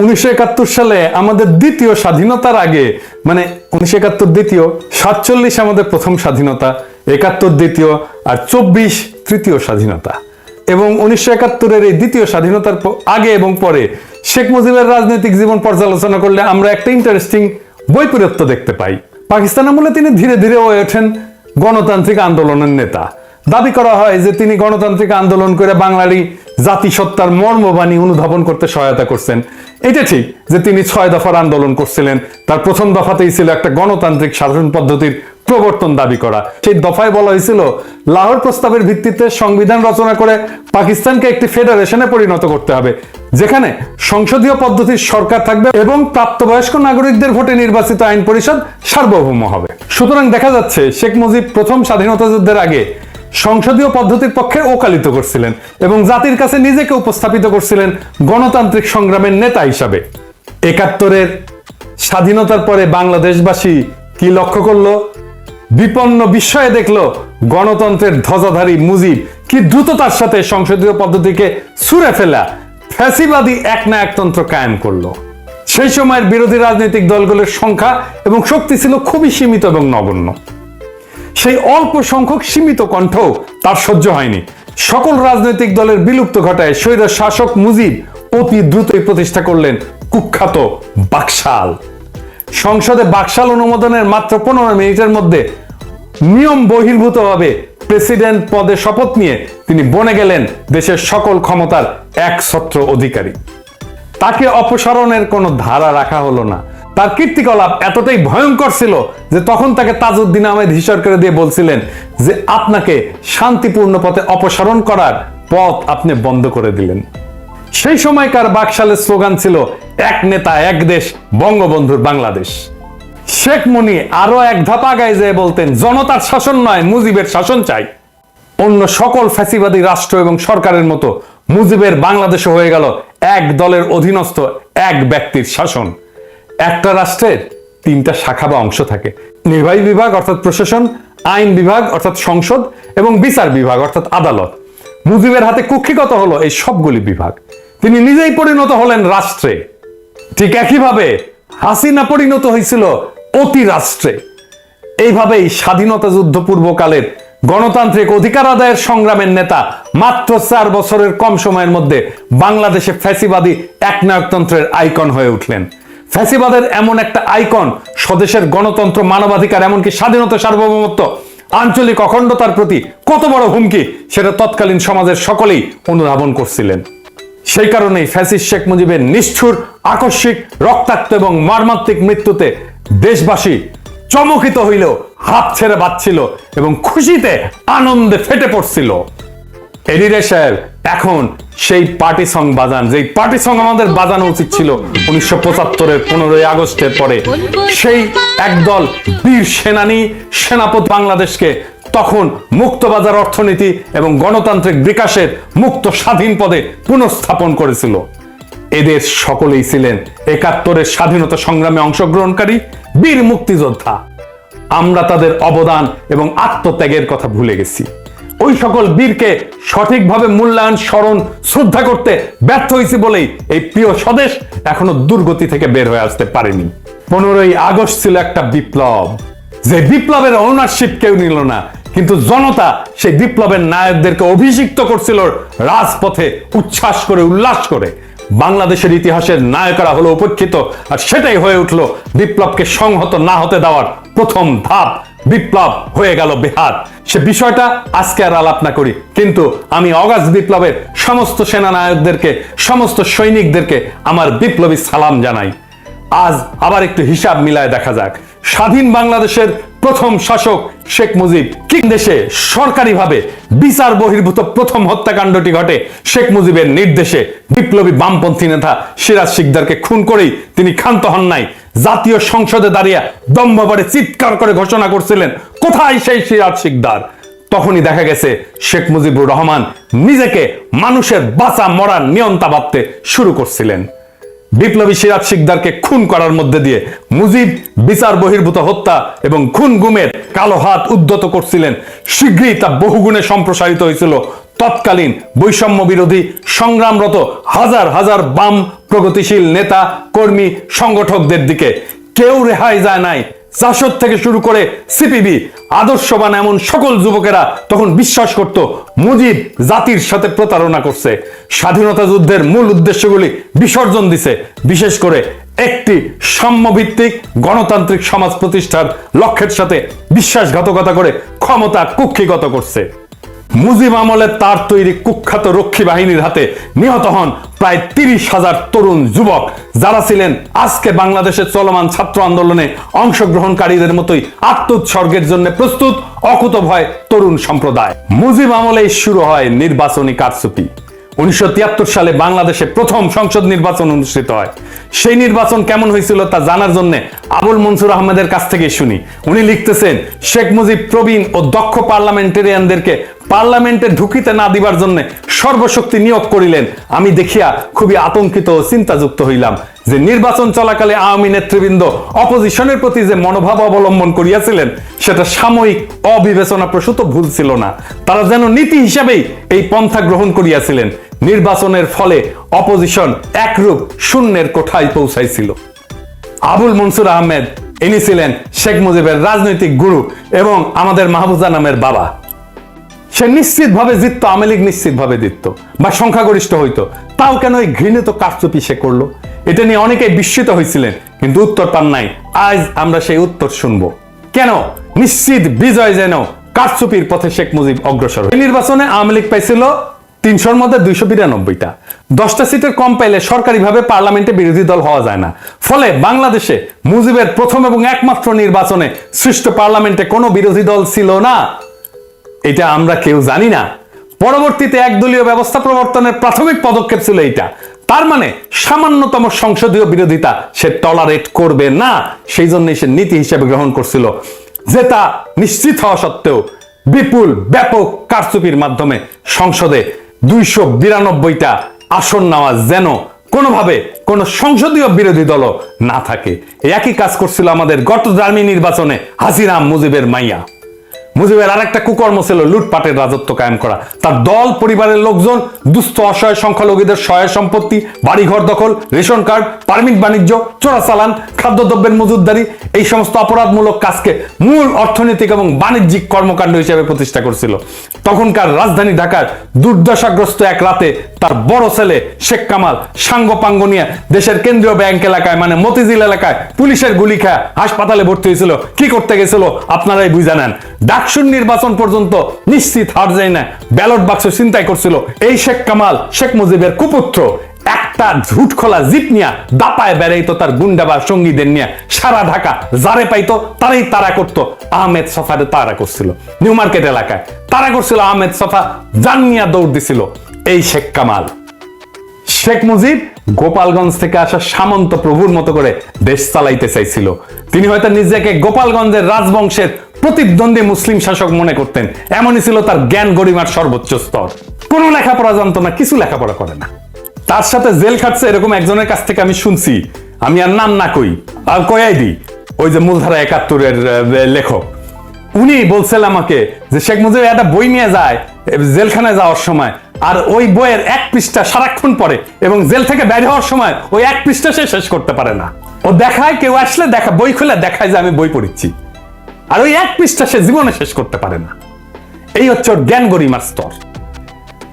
1971 সালে আমাদের দ্বিতীয় স্বাধীনতার আগে, মানে 1971 দ্বিতীয়, 47 আমাদের প্রথম স্বাধীনতা, 71 দ্বিতীয়, আর 24 তৃতীয় স্বাধীনতা। এবং 1971-এর এই দ্বিতীয় স্বাধীনতার আগে এবং পরে শেখ মুজিবের রাজনৈতিক জীবন পর্যালোচনা করলে আমরা একটা ইন্টারেস্টিং বৈপরীত্য দেখতে পাই। পাকিস্তান আমলে তিনি ধীরে ধীরে হয়ে ওঠেন গণতান্ত্রিক আন্দোলনের নেতা। দাবি করা হয় যে তিনি গণতান্ত্রিক আন্দোলন করে বাঙালি জাতিসত্তার মর্মবাণী অনুধাবন করতে সহায়তা করছেন। এটা ঠিক যে তিনি 6 দফার আন্দোলন করছিলেন। তার প্রথম দফাতেই ছিল একটা গণতান্ত্রিক শাসন পদ্ধতির প্রবর্তন দাবি করা। সেই দফায় বলা হয়েছিল লাহোর প্রস্তাবের ভিত্তিতে সংবিধান রচনা করে পাকিস্তানকে একটি ফেডারেশনে পরিণত করতে হবে, যেখানে সংসদীয় পদ্ধতির সরকার থাকবে এবং প্রাপ্তবয়স্ক নাগরিকদের ভোটে নির্বাচিত আইন পরিষদ সার্বভৌম হবে। সুতরাং দেখা যাচ্ছে শেখ মুজিব প্রথম স্বাধীনতা যুদ্ধের আগে সংসদীয় পদ্ধতির পক্ষে ওকালিত করছিলেন এবং জাতির কাছে নিজেকে উপস্থাপিত করছিলেন গণতান্ত্রিক সংগ্রামের নেতা হিসাবে। 71-এর স্বাধীনতার পরে বাংলাদেশবাসী কি লক্ষ্য করলো? বিপন্ন বিস্ময়ে দেখলো গণতন্ত্রের ধ্বজাধারী মুজিব কি দ্রুততার সাথে সংসদীয় পদ্ধতিকে ছুঁড়ে ফেলা ফ্যাসিবাদী একনায়কতন্ত্র কায়েম করলো। সেই সময়ের বিরোধী রাজনৈতিক দলগুলোর সংখ্যা এবং শক্তি ছিল খুবই সীমিত এবং নগণ্য। সেই অল্প সংখ্যক সীমিত কণ্ঠ তার সহ্য হয়নি। সকল রাজনৈতিক দলের বিলুপ্ত ঘটায় স্বৈর শাসক মুজিব অতি দ্রুতই প্রতিষ্ঠা করলেন কুখ্যাত বাকশাল। সংসদে বাকশাল অনুমোদনের মাত্র 15 মিনিটের মধ্যে নিয়ম বহির্ভূতভাবে প্রেসিডেন্ট পদে শপথ নিয়ে তিনি বনে গেলেন দেশের সকল ক্ষমতার একছত্র অধিকারী। তাকে অপসারণের কোনো ধারা রাখা হলো না। তার কীর্তিকলাপ এতটাই ভয়ঙ্কর ছিল যে তখন তাকে তাজউদ্দিন আহমেদ হিসর করে দিয়ে বলছিলেন যে আপনাকে শান্তিপূর্ণ পথে অপসারণ করার পথ আপনি বন্ধ করে দিলেন। সেই সময়কার বাকশালের স্লোগান ছিল এক নেতা এক দেশ, বঙ্গবন্ধুর বাংলাদেশ। শেখ মুনি আরো এক ধাপ আগায় যেয়ে বলতেন জনতার শাসন নয়, মুজিবের শাসন চাই। অন্য সকল ফ্যাসিবাদী রাষ্ট্র এবং সরকারের মতো মুজিবের বাংলাদেশ হয়ে গেল এক দলের অধীনস্থ এক ব্যক্তির শাসন। একটা রাষ্ট্রের 3টা শাখা বা অংশ থাকে: নির্বাহী বিভাগ অর্থাৎ প্রশাসন, আইন বিভাগ অর্থাৎ সংসদ এবং বিচার বিভাগ অর্থাৎ আদালত। মুজিবের হাতে কুক্ষিগত হলো এই সবগুলি বিভাগ। তিনি নিজেই পরিণত হলেন রাষ্ট্রে। ঠিক একইভাবে হাসিনা পরিণত হয়েছিল অতি রাষ্ট্রে। এইভাবেই স্বাধীনতা যুদ্ধ পূর্বকালের গণতান্ত্রিক অধিকার আদায়ের সংগ্রামের নেতা মাত্র 4 বছরের কম সময়ের মধ্যে বাংলাদেশে ফ্যাসিবাদী একনায়কতন্ত্রের আইকন হয়ে উঠলেন। ফ্যাসিবাদের এমন একটা আইকন স্বদেশের গণতন্ত্র, মানবাধিকার, এমনকি স্বাধীনতা, সার্বভৌমত্ব, আঞ্চলিক অখণ্ডতার প্রতি কত বড় হুমকি সেটা তৎকালীন সমাজের সকলেই অনুধাবন করছিলেন। সেই কারণেই ফ্যাসিস্ট শেখ মুজিবের নিষ্ঠুর, আকস্মিক, রক্তাক্ত এবং মর্মান্তিক মৃত্যুতে দেশবাসী চমকিত হইলেও হাত ছেড়ে বাঁচছিল এবং খুশিতে আনন্দে ফেটে পড়ছিল। এডিরে সাহেব এখন সেই পার্টি সং বাজান, যেই পার্টি সং আমাদের বাজানো উচিত ছিল 1975-এর 15ই আগস্টের পরে। সেই একদল বীর সেনানী, সেনাপতি বাংলাদেশকে তখন মুক্তবাজার অর্থনীতি এবং গণতান্ত্রিক বিকাশের মুক্ত স্বাধীন পদে পুনঃস্থাপন করেছিল। এদের সকলেই ছিলেন 71-এর স্বাধীনতা সংগ্রামে অংশগ্রহণকারী বীর মুক্তিযোদ্ধা। আমরা তাদের অবদান এবং আত্মত্যাগের কথা ভুলে গেছি। ওই সকল বীরকে সঠিকভাবে মূল্যায়ন, স্মরণ, শ্রদ্ধা করতে ব্যর্থ হয়েছি বলেই এই প্রিয় স্বদেশ এখনো দুর্গতি থেকে বের হয়ে আসতে পারেনি। 15ই আগস্ট ছিল একটা বিপ্লব, যে বিপ্লবের ওনারশিপ কেউ নিল না, কিন্তু জনতা সেই বিপ্লবের নায়কদেরকে অভিষিক্ত করছিল রাজপথে উচ্ছ্বাস করে, উল্লাস করে। বাংলাদেশের ইতিহাসের নায়করা হলো উপেক্ষিত, আর সেটাই হয়ে উঠল বিপ্লবকে সংহত না হতে দেওয়ার প্রথম ধাপ। বিপ্লব হয়ে গেল বেহাত। সে বিষয়টা আজকে আর আলাপ না করি, কিন্তু আমি অগাস্ট বিপ্লবের সমস্ত সেনানায়কদেরকে, সমস্ত সৈনিকদেরকে আমার বিপ্লবী সালাম জানাই। আজ আবার একটু হিসাব মিলায় দেখা যাক, স্বাধীন বাংলাদেশের প্রথম শাসক শেখ মুজিব কি দেশে সরকারিভাবে বিচার বহির্ভূত প্রথম হত্যাকাণ্ডটি ঘটে শেখ মুজিবের নির্দেশে। বিপ্লবী বামপন্থী নেতা সিরাজ শিকদারকে খুন করেই তিনি ক্ষান্ত হন নাই। জাতীয় সংসদে দাঁড়িয়ে দম্ভভরে চিৎকার করে ঘোষণা করছিলেন, কোথায় সেই সিরাজ শিকদার? তখনই দেখা গেছে শেখ মুজিবুর রহমান নিজেকে মানুষের বাঁচা মরার নিয়ন্তা ভাবতে শুরু করছিলেন। বিপ্লবী সিরাজ শিকদারকে খুন করার মধ্যে দিয়ে মুজিব বিচার বহির্ভূত হত্যা এবং খুন গুমের কালো হাত উদ্যত করছিলেন। শীঘ্রই তা বহুগুণে সম্প্রসারিত হয়েছিল তৎকালীন বৈষম্য বিরোধী সংগ্রামরত হাজার হাজার বাম প্রগতিশীল নেতা কর্মী সংগঠকদের দিকে কেউ রেহাই যায় নাই। জাসদ থেকে শুরু করে সিপিবি আদর্শবান এমন সকল যুবকেরা তখন বিশ্বাস করত মুজিব জাতির সাথে প্রতারণা করছে, স্বাধীনতা যুদ্ধের মূল উদ্দেশ্যগুলি বিসর্জন দিছে, বিশেষ করে একটি সাম্যভিত্তিক গণতান্ত্রিক সমাজ প্রতিষ্ঠার লক্ষ্যের সাথে বিশ্বাসঘাতকতা করে ক্ষমতা কুক্ষিগত করছে। মুজিব আমলে তার তৈরি কুখ্যাত রক্ষী বাহিনীর হাতে নিহত হন প্রায় 30,000 তরুণ যুবক, যারা ছিলেন আজকে বাংলাদেশের চলমান ছাত্র আন্দোলনে অংশগ্রহণকারীদের মতোই আত্মোৎসর্গের জন্য প্রস্তুত অকুতভয় তরুণ সম্প্রদায়। মুজিব আমলেই শুরু হয় নির্বাচনী কারচুপি। 1973 সালে বাংলাদেশে প্রথম সংসদ নির্বাচন অনুষ্ঠিত হয়। সেই নির্বাচন কেমন হয়েছিল তা জানার জন্য আবুল মনসুর আহমেদের কাছ থেকে শুনি। উনি লিখতেছেন, শেখ মুজিব প্রবীণ ও দক্ষ পার্লামেন্টেরিয়ানদেরকে পার্লামেন্টে ঢুকিতে না দিবার জন্য সর্বশক্তি নিয়োগ করিলেন। আমি দেখিয়া খুবই আতঙ্কিত ও চিন্তাযুক্ত হইলাম যে নির্বাচন চলাকালে আওয়ামী নেতৃবৃন্দ অপোজিশনের প্রতি যে মনোভাব অবলম্বন করিয়াছিলেন সেটা সাময়িক অবিবেচনা প্রসূত ভুল ছিল না। তারা যেন নীতি হিসাবেই এই পন্থা গ্রহণ করিয়াছিলেন। নির্বাচনের ফলে অপোজিশন একরূপ শূন্যের কোঠায় পৌঁছাইছিল। আবুল মনসুর আহমেদ ইনি ছিলেন শেখ মুজিবের রাজনৈতিক গুরু এবং আমাদের মাহফুজা নামের বাবা। সে নিশ্চিতভাবে জিততো, আওয়ামী লীগ নিশ্চিতভাবে জিততো বা সংখ্যাগরিষ্ঠ হইতো, তাও কেন এই ঘৃণিত কারচুপি সে করলো? এটা নিয়ে অনেকেই বিস্মিত হয়েছিলেন, কিন্তু উত্তর পান নাই। আজ আমরা সেই উত্তর শুনবো। কেন নিশ্চিত বিজয় যেন কারচুপির পথে শেখ মুজিব অগ্রসর। এই নির্বাচনে আওয়ামী লীগ পাইছিল 300-র মধ্যে 292টা। 10টা সিটের কম পাইলে সরকারিভাবে পার্লামেন্টে বিরোধী দল হওয়া যায় না। ফলে বাংলাদেশে মুজিবের প্রথম এবং একমাত্র নির্বাচনে সৃষ্ট পার্লামেন্টে কোনো বিরোধী দল ছিল না। এটা আমরা কেউ জানি না। পরবর্তীতে একদলীয় ব্যবস্থা প্রবর্তনের প্রাথমিক পদক্ষেপ ছিল এটা। তার মানে সামান্যতম সংসদীয় বিরোধিতা সে টলারেট করবে না। সেই জন্যই সে নীতি হিসেবে গ্রহণ করছিল, যে তা নিশ্চিত হওয়া সত্ত্বেও বিপুল ব্যাপক কারচুপির মাধ্যমে সংসদে 292টা আসন নেওয়া যেন কোনোভাবে কোন সংসদীয় বিরোধী দল না থাকে। একই কাজ করছিল আমাদের গত জার্মি নির্বাচনে হাসিরাম, মুজিবের মাইয়া। মুজিবের আরেকটা কুকর্ম ছিল লুটপাটের রাজত্ব কায়েম করা। তার দল পরিবারের লোকজন দুস্থ অসহায় সংখ্যালঘুদের সহায় সম্পত্তি, বাড়িঘর দখল, রেশন কার্ড, পারমিট বাণিজ্য, চোরাচালান, খাদ্যদ্রব্যের মজুতদারি, এই সমস্ত অপরাধমূলক কাজকে মূল অর্থনৈতিক এবং বাণিজ্যিক কর্মকাণ্ড হিসেবে প্রতিষ্ঠা করছিল। তখনকার রাজধানী ঢাকার দুর্দশাগ্রস্ত এক রাতে তার বড় ছেলে শেখ কামাল সাঙ্গপাঙ্গ নিয়ে দেশের কেন্দ্রীয় ব্যাংক এলাকায় মানে মতিঝিল এলাকায় পুলিশের গুলি খায় হাসপাতালে ভর্তি হয়েছিল। কি করতে গেছিল আপনারাই বুঝে নেন। ডাকসুর নির্বাচন পর্যন্ত নিশ্চিত হার যায় না, ব্যালট বাক্স ছিনতাই করছিল। এই শেখ কামাল শেখ মুজিবের কুপুত্র একটা ঝুট খোলা জিপ নিয়ে দাপায় বেড়াইতো তার গুন্ডা বা সঙ্গীদের নিয়ে সারা ঢাকা, যারে পাইতো তারাই তারা করতো। আহমেদ সফারে তারা করছিল নিউ মার্কেট এলাকায়, তারা করছিল আহমেদ সফা, জান নিয়ে দৌড় দিছিল এই শেখ কামাল। শেখ মুজিব গোপালগঞ্জ থেকে আসা সামন্ত প্রভুর মতো করে দেশ চালাইতে চাইছিল। তিনি হয়তো নিজেকে গোপালগঞ্জের রাজবংশের প্রতিদ্বন্দ্বী মুসলিম শাসক মনে করতেন। এমনই ছিল তার জ্ঞান গরিমার সর্বোচ্চ স্তর। কোনো লেখাপড়া জানতো না, কিছু লেখাপড়া করে না। তার সাথে জেল খাটছে এরকম একজনের কাছ থেকে আমি শুনছি, আমি আর নাম না কই, আর কয়াই দিই, ওই যে মূলধারা 71-এর লেখক। উনি বলছিল আমাকে যে শেখ মুজিব একটা বই নিয়ে যায় জেলখানায় যাওয়ার সময়, আর ওই বইয়ের এক পৃষ্ঠা সারাক্ষণ পড়ে এবং জেল থেকে বের হওয়ার সময় ওই এক পৃষ্ঠা সে শেষ করতে পারে না। ও দেখায়, কেউ আসলে দেখা বই খুলে দেখায় যে আমি বই পড়িচ্ছি, আর ওই এক পৃষ্ঠা সে জীবনে শেষ করতে পারে না। এই হচ্ছে ওর জ্ঞান গরিমার স্তর।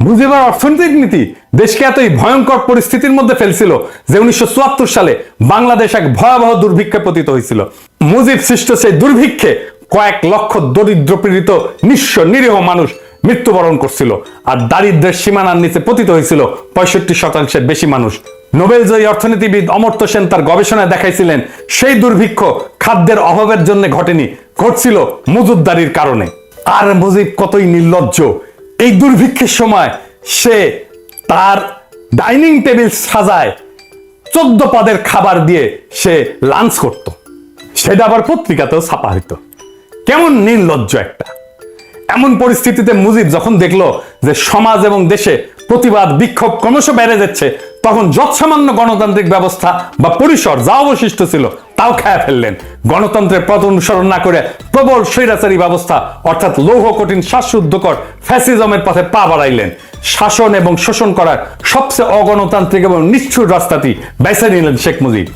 মুজিবের অর্থনৈতিক নীতি দেশকে এতই ভয়ঙ্কর পরিস্থিতির মধ্যে ফেলছিল যে 1974 সালে বাংলাদেশ এক ভয়াবহ দুর্ভিক্ষে পতিত হয়েছিল। মুজিব সৃষ্ট সেই দুর্ভিক্ষে কয়েক লক্ষ দরিদ্র পীড়িত নিঃস্ব নিরীহ মানুষ মৃত্যুবরণ করছিল, আর দারিদ্র্যের সীমানার নিচে পতিত হয়েছিল 65% বেশি মানুষ। নোবেলজয়ী অর্থনীতিবিদ অমর্ত্য সেন তার গবেষণায় দেখাইছিলেন সেই দুর্ভিক্ষ খাদ্যের অভাবের জন্য ঘটেনি, ঘটছিল মজুতদারির কারণে। আর মুজিব কতই নির্লজ্জ, এই দুর্ভিক্ষের সময় সে তার ডাইনিং টেবিল সাজায় 14 পদের খাবার দিয়ে সে লাঞ্চ করত, সেটা আবার পত্রিকাতেও ছাপা হইতো। কেমন নির্লজ্জ একটা। এমন পরিস্থিতিতে মুজিব যখন দেখলো যে সমাজ এবং দেশে প্রতিবাদ বিক্ষোভ ক্রমশ বেড়ে যাচ্ছে, তখন যৎসামান্য গণতান্ত্রিক ব্যবস্থা বা পরিসর যা অবশিষ্ট ছিল তাও খেয়ে ফেললেন। গণতন্ত্রের পথ অনুসরণ না করে প্রবল স্বৈরাচারী ব্যবস্থা অর্থাৎ লৌহ কঠিন শ্বাসরুদ্ধকর ফ্যাসিজমের পথে পা বাড়াইলেন। শাসন এবং শোষণ করার সবচেয়ে অগণতান্ত্রিক এবং নিষ্ঠুর রাস্তাটি বেছে নিলেন শেখ মুজিব।